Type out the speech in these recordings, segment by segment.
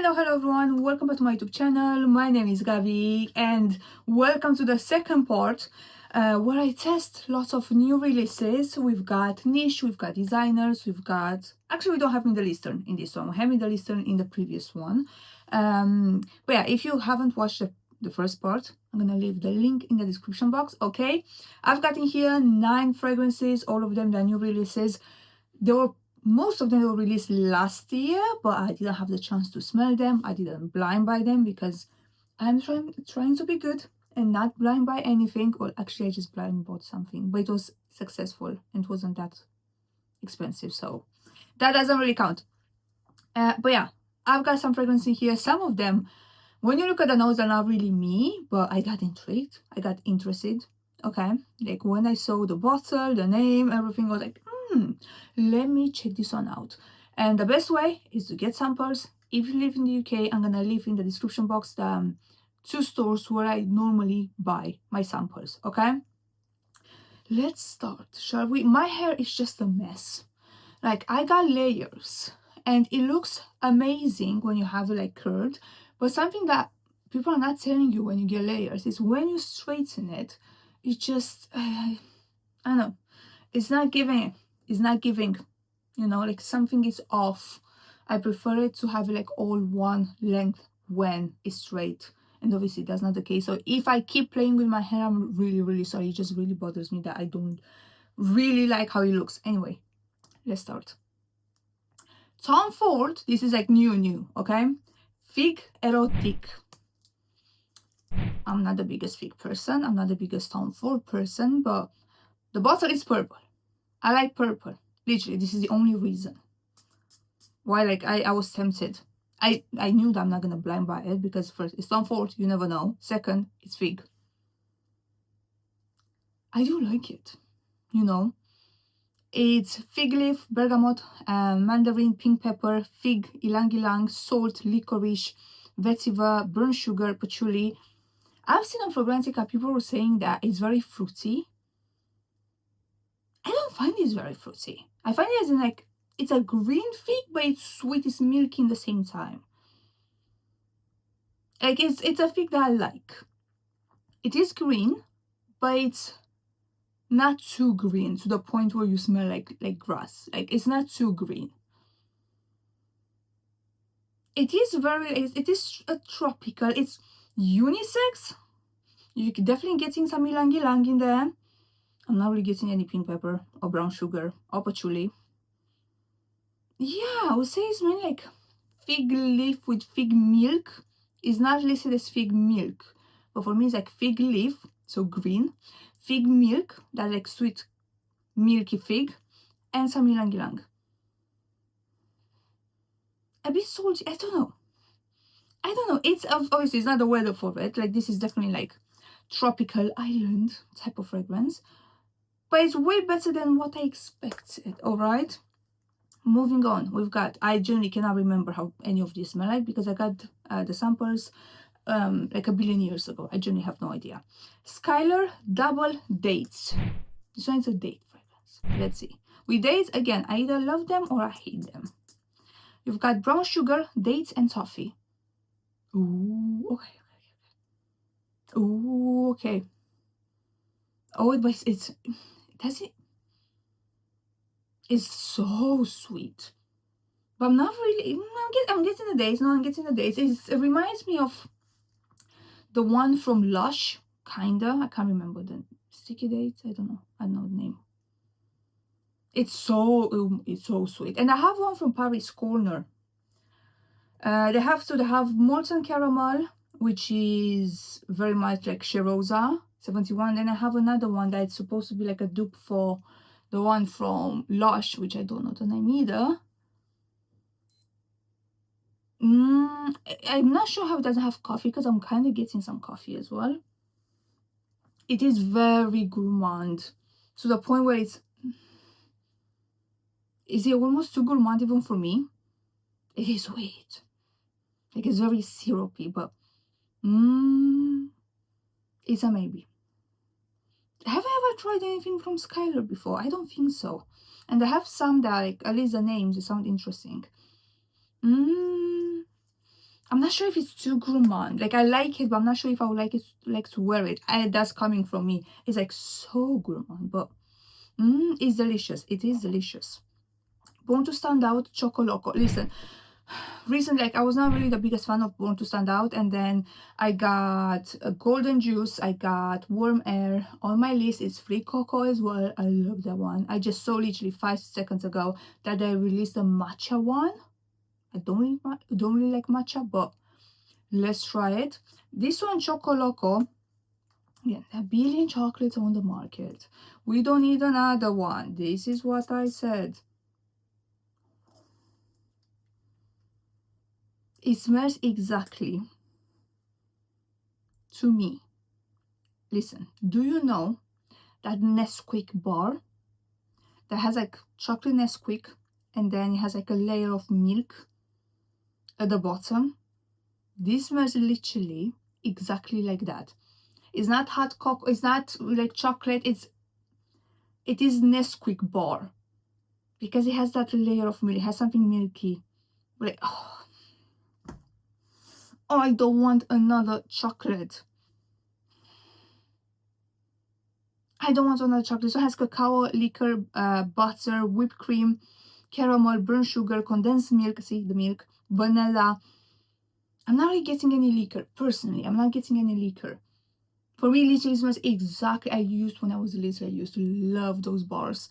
Hello everyone, welcome back to my YouTube channel. My name is Gabi and welcome to the second part where I test lots of new releases. We've got niche, we've got designers, actually we don't have Middle Eastern in this one, we have Middle Eastern in the previous one. But yeah, if you haven't watched the first part, I'm gonna leave the link in the description box. Okay, I've got in here 9 fragrances, all of them the new releases. Most of them were released last year, but I didn't have the chance to smell them. I didn't blind buy them because I'm trying to be good and not blind buy anything. Well, actually, I just blind bought something, but it was successful and it wasn't that expensive, so that doesn't really count. But yeah, I've got some fragrance in here. Some of them, when you look at the nose, are not really me, but I got intrigued. I got interested. Okay, like when I saw the bottle, the name, everything, I was like, let me check this one out. And the best way is to get samples. If you live in the UK, I'm gonna leave in the description box the 2 stores where I normally buy my samples. Okay, let's start, shall we? My hair is just a mess. Like, I got layers and it looks amazing when you have it like curled, but something that people are not telling you when you get layers is when you straighten it, it just I don't know, it's not giving, you know, like something is off. I prefer it to have like all one length when it's straight, and obviously that's not the case. So if I keep playing with my hair, I'm really sorry. It just really bothers me that I don't really like how it looks. Anyway, let's start. Tom Ford, this is like new, okay? Figue Erotique. I'm not the biggest Figue person, I'm not the biggest Tom Ford person, but the bottle is purple. I like purple. Literally, this is the only reason why, like, I was tempted. I knew that I'm not gonna blind buy it because first, it's Tom Ford, you never know. Second, it's Figue. I do like it, you know. It's fig leaf, bergamot, mandarin, pink pepper, fig, ylang ylang, salt, licorice, vetiver, burnt sugar, patchouli. I've seen on Fragrantica people were saying that it's very fruity. I don't find it very fruity. I find it as in like, it's a green fig, but it's sweet, it's milky in the same time. Like, it's a fig that I like. It is green, but it's not too green to the point where you smell like grass. Like, it's not too green. It is a tropical, it's unisex. You're definitely getting some ylang ylang in there. I'm not really getting any pink pepper or brown sugar or patchouli. Yeah, I would say it's mainly like fig leaf with fig milk. It's not listed as fig milk, but for me it's like fig leaf, so green, fig milk, that like sweet milky fig, and some ylang ylang. A bit salty, I don't know. It's obviously, it's not the weather for it. Like, this is definitely like tropical island type of fragrance, but it's way better than what I expected. All right, moving on. We've got, I generally cannot remember how any of these smell like because I got the samples like a billion years ago. I generally have no idea. Skyler Double Dates. This one is a date fragrance. Let's see. With dates, again, I either love them or I hate them. You've got brown sugar, dates, and toffee. Ooh, okay. Ooh, okay. Oh, it's so sweet. But I'm not really, I'm getting the dates. No, I'm getting the dates. It reminds me of the one from Lush, kinda. I can't remember the sticky dates. I don't know the name. It's so sweet. And I have one from Paris Corner. They have molten caramel, which is very much like Cherosa 71. Then I have another one that's supposed to be like a dupe for the one from Lush, which I don't know the name either. I'm not sure how it doesn't have coffee because I'm kind of getting some coffee as well. It is very gourmand to the point where is it almost too gourmand even for me? It is sweet. Like, it's very syrupy, but it's a maybe. Have I ever tried anything from Skyler before? I don't think so. And I have some that, like, at least the names, they sound interesting. I'm not sure if it's too gourmand. Like, I like it, but I'm not sure if I would like to wear it. That's coming from me. It's like so gourmand, but it's delicious. It is delicious. Borntostandout Choco Loco. Listen, recently, like, I was not really the biggest fan of Borntostandout, and then I got a golden juice, I got warm air. On my list is free cocoa as well. I love that one. I just saw literally 5 seconds ago that they released a matcha one. I don't really like matcha, but let's try it. This one, Choco Loco. Yeah, a billion chocolates on the market. We don't need another one. This is what I said. It smells exactly to me. Listen, do you know that Nesquik bar that has like chocolate Nesquik and then it has like a layer of milk at the bottom? This smells literally exactly like that. It's not hot cocoa, it's not like chocolate, it is Nesquik bar because it has that layer of milk. It has something milky. Like, oh, I don't want another chocolate. I don't want another chocolate. So it has cacao, liquor, butter, whipped cream, caramel, burnt sugar, condensed milk, see the milk, vanilla. I'm not really getting any liquor. Personally, I'm not getting any liquor. For me, literally smells exactly, when I was little, I used to love those bars.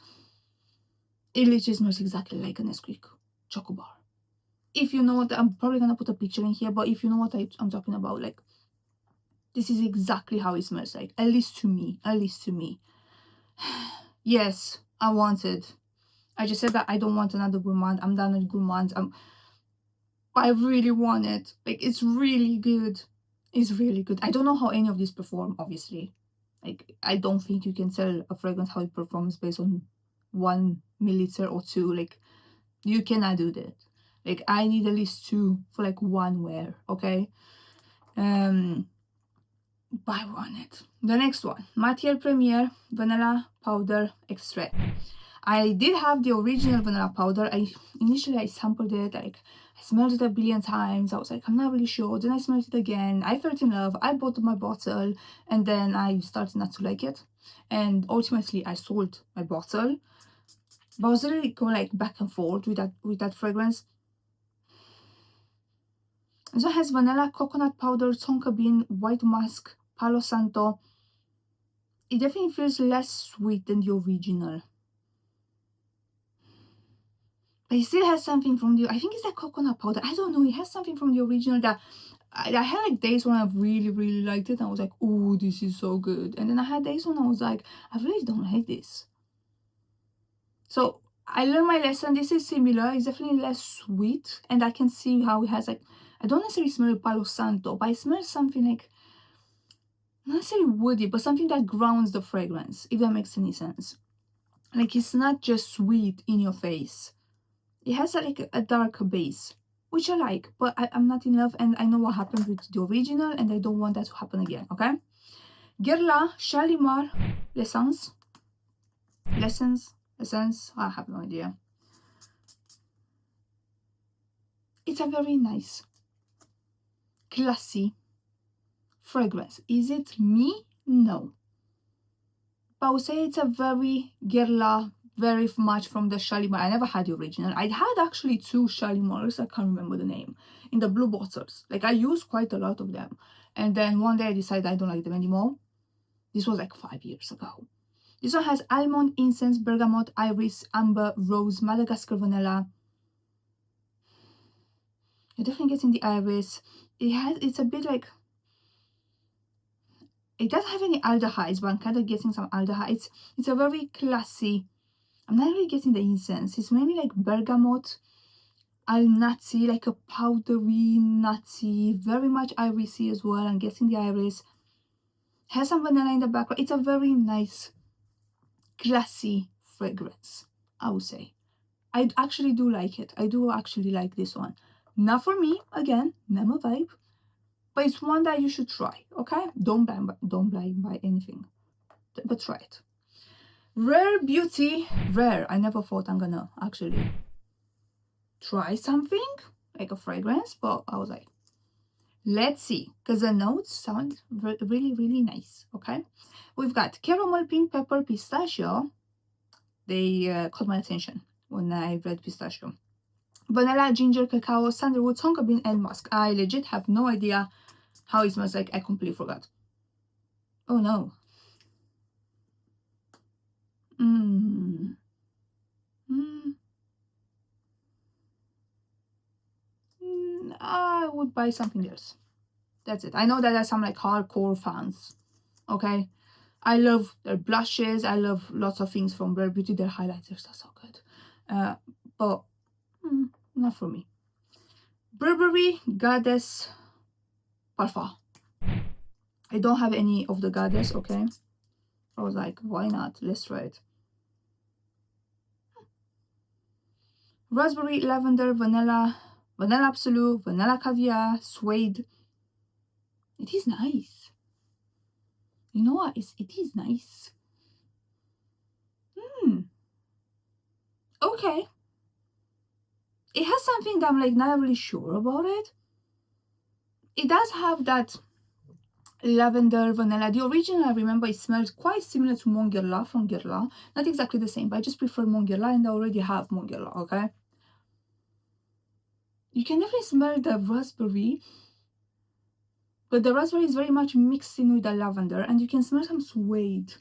It literally smells exactly like a Nesquik choco bar. If you know what, I'm probably gonna put a picture in here, but if you know what I'm talking about, like, this is exactly how it smells like, at least to me. Yes, I want it. I just said that I don't want another gourmand. I'm done with gourmands. I really want it. Like, it's really good. It's really good. I don't know how any of these perform, obviously. Like, I don't think you can tell a fragrance how it performs based on 1 milliliter or 2. Like, you cannot do that. Like, I need at least 2 for like 1 wear, okay? But I want it. The next one, Matière Première Vanilla Powder Extrait. I did have the original vanilla powder. Initially I sampled it, like I smelled it a billion times. I was like, I'm not really sure. Then I smelled it again. I felt in love. I bought my bottle, and then I started not to like it. And ultimately I sold my bottle. But I was really going like back and forth with that fragrance. So it has vanilla, coconut powder, tonka bean, white musk, palo santo. It definitely feels less sweet than the original. But it still has something from I think it's that coconut powder. I don't know. It has something from the original that I had like days when I really, really liked it. And I was like, oh, this is so good. And then I had days when I was like, I really don't like this. So I learned my lesson. This is similar. It's definitely less sweet. And I can see how it has like, I don't necessarily smell Palo Santo, but I smell something like, not necessarily woody, but something that grounds the fragrance, if that makes any sense. Like, it's not just sweet in your face. It has like a darker base, which I like, but I'm not in love, and I know what happened with the original, and I don't want that to happen again, okay? Guerlain, Shalimar, L'Essence, I have no idea. It's a very nice, classy fragrance. Is it me? No. But I would say it's a very Guerlain, very much from the Shalimar. I never had the original. I had actually 2 Shalimars, I can't remember the name, in the blue bottles. Like, I used quite a lot of them. And then one day I decided I don't like them anymore. This was like 5 years ago. This one has almond, incense, bergamot, iris, amber, rose, Madagascar vanilla. You're definitely getting the iris. It's a bit like, it doesn't have any aldehydes, but I'm kind of getting some aldehydes. It's a very classy, I'm not really getting the incense. It's mainly like bergamot, nutty, like a powdery nutty, very much irisy as well. I'm getting the iris. Has some vanilla in the background. It's a very nice, classy fragrance, I would say. I actually do like it. I do actually like this one. Not for me, again, not my vibe, but it's one that you should try, okay? Don't blind buy anything, but try it. Rare Beauty, rare. I never thought I'm gonna actually try something like a fragrance, but I was like, Let's see, because the notes sound really, really nice, okay? We've got caramel, pink pepper, pistachio. They caught my attention when I read pistachio. Vanilla, ginger, cacao, sandalwood, tonka bean, and musk. I legit have no idea how it smells like. I completely forgot. Oh no. Mm. Mm. I would buy something else. That's it. I know that there's some like hardcore fans. Okay. I love their blushes. I love lots of things from Rare Beauty. Their highlighters are so good. But not for me. Burberry Goddess Parfum. I don't have any of the Goddess, okay? I was like, why not? Let's try it. Raspberry, lavender, vanilla, vanilla absolute, vanilla caviar, suede. It is nice. You know what? It is nice. Okay. It has something that I'm like not really sure about it. It does have that lavender vanilla. The original, I remember, it smells quite similar to Mon Guerlain from Guerlain. Not exactly the same, but I just prefer Mon Guerlain and I already have Mon Guerlain, okay? You can definitely smell the raspberry, but the raspberry is very much mixed in with the lavender, and you can smell some suede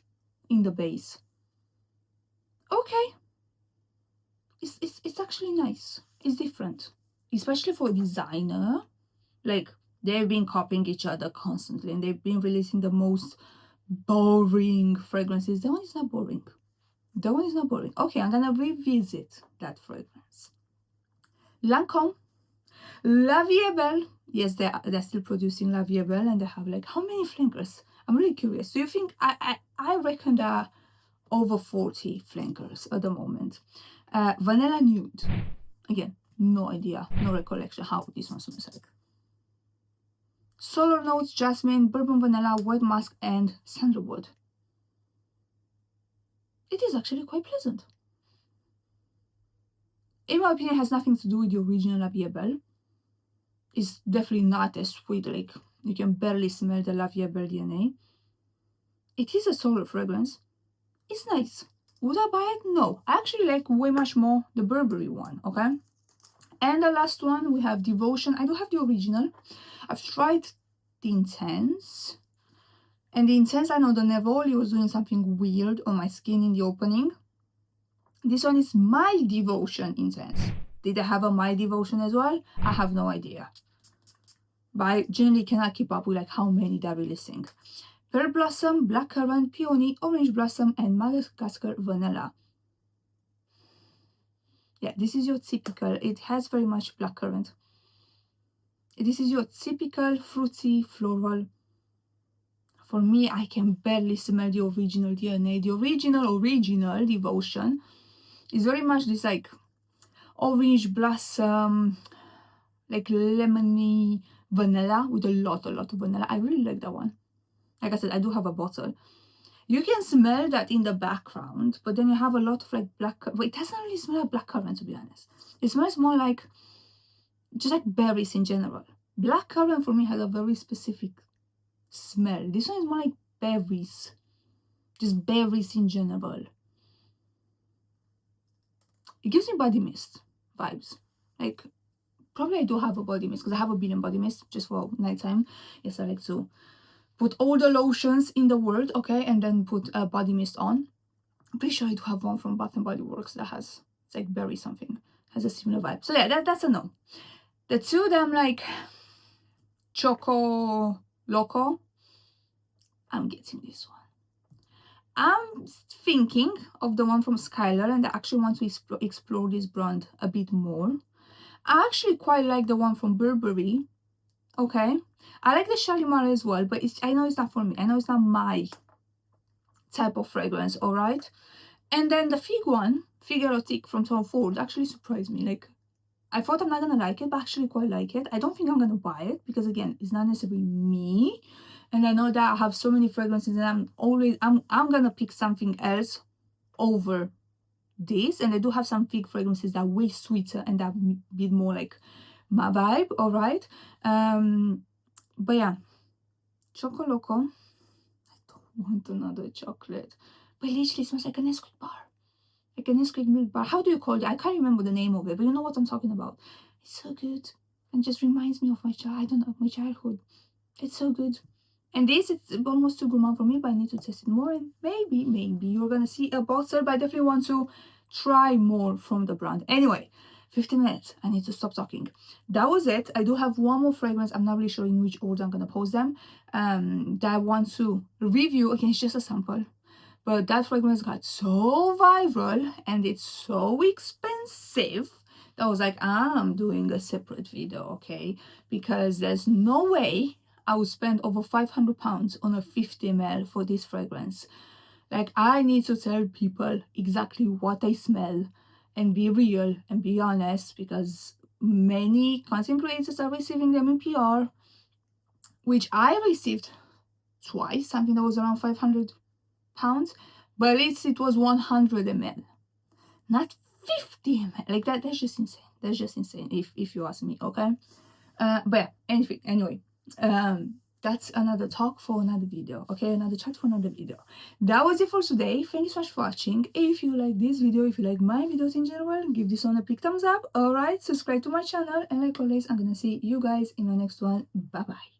in the base. Okay. It's actually nice. It's different. Especially for a designer. Like, they've been copying each other constantly, and they've been releasing the most boring fragrances. That one is not boring. That one is not boring. Okay, I'm gonna revisit that fragrance. Lancome, La Vie Belle. Yes, they're still producing La Vie Belle, and they have like how many flankers? I'm really curious. Do you think I reckon there are over 40 flankers at the moment. Vanilla Nude. Again, no idea, no recollection how this one smells like. Solar notes, jasmine, bourbon vanilla, white musk, and sandalwood. It is actually quite pleasant. In my opinion, it has nothing to do with the original La Vie Belle. It's definitely not as sweet, like you can barely smell the La Vie Belle DNA. It is a solar fragrance. It's nice. Would I buy it? No. I actually like way much more the Burberry one, okay? And the last one, we have Devotion. I do have the original. I've tried the Intense. And the Intense, I know the Neroli was doing something weird on my skin in the opening. This one is My Devotion Intense. Did I have a My Devotion as well? I have no idea. But I generally cannot keep up with like how many they're releasing. Pearl Blossom, Blackcurrant, Peony, Orange Blossom, and Madagascar Vanilla. Yeah, this is your typical, it has very much blackcurrant. This is your typical fruity floral. For me, I can barely smell the original DNA. The original Devotion is very much this like orange blossom, like lemony vanilla with a lot of vanilla. I really like that one. Like I said, I do have a bottle. You can smell that in the background, but then you have a lot of like black, but it doesn't really smell like blackcurrant, to be honest. It smells more like just like berries in general. Blackcurrant for me has a very specific smell. This one is more like berries, just berries in general. It gives me body mist vibes. Like, probably I do have a body mist because I have a billion body mist just for nighttime. Yes, I like to put all the lotions in the world, okay, and then put a body mist on. I'm pretty sure I do have one from Bath and Body Works that has, it's like berry something, has a similar vibe. So yeah, that's a no. The two that I'm like, Choco, Loco, I'm getting this one. I'm thinking of the one from Skyler, and I actually want to explore this brand a bit more. I actually quite like the one from Burberry. Okay, I like the Shalimar as well, but I know it's not for me. I know it's not my type of fragrance, all right? And then the Figue one, Figue Erotique from Tom Ford, actually surprised me. Like, I thought I'm not gonna like it, but I actually quite like it. I don't think I'm gonna buy it because again, it's not necessarily me. And I know that I have so many fragrances and I'm gonna pick something else over this. And I do have some Figue fragrances that are way sweeter and that a bit more like my vibe, all right? But yeah, Choco Loco. I don't want another chocolate. But it literally smells like a Nesquik bar. Like a Nesquik milk bar. How do you call it? I can't remember the name of it, but you know what I'm talking about. It's so good. And just reminds me of my child. I don't know, my childhood. It's so good. And this, it's almost too gourmand for me, but I need to test it more. And maybe you're gonna see a bottle, but I definitely want to try more from the brand. Anyway, 15 minutes. I need to stop talking. That was it. I do have one more fragrance. I'm not really sure in which order I'm gonna post them. That I want to review. Again, it's just a sample. But that fragrance got so viral and it's so expensive that I was like, I'm doing a separate video, okay? Because there's no way I would spend over £500 on a 50 ml for this fragrance. Like, I need to tell people exactly what I smell and be real and be honest, because many content creators are receiving them in PR, which I received twice, something that was around £500, but at least it was 100 ml, not 50 ml. Like that's just insane. That's just insane if you ask me, okay? But yeah, anyway, that's another talk for another video, okay? Another chat for another video. That was it for today. Thank you so much for watching. If you like this video, if you like my videos in general, give this one a big thumbs up. All right, subscribe to my channel, and like always, I'm gonna see you guys in my next one. Bye bye.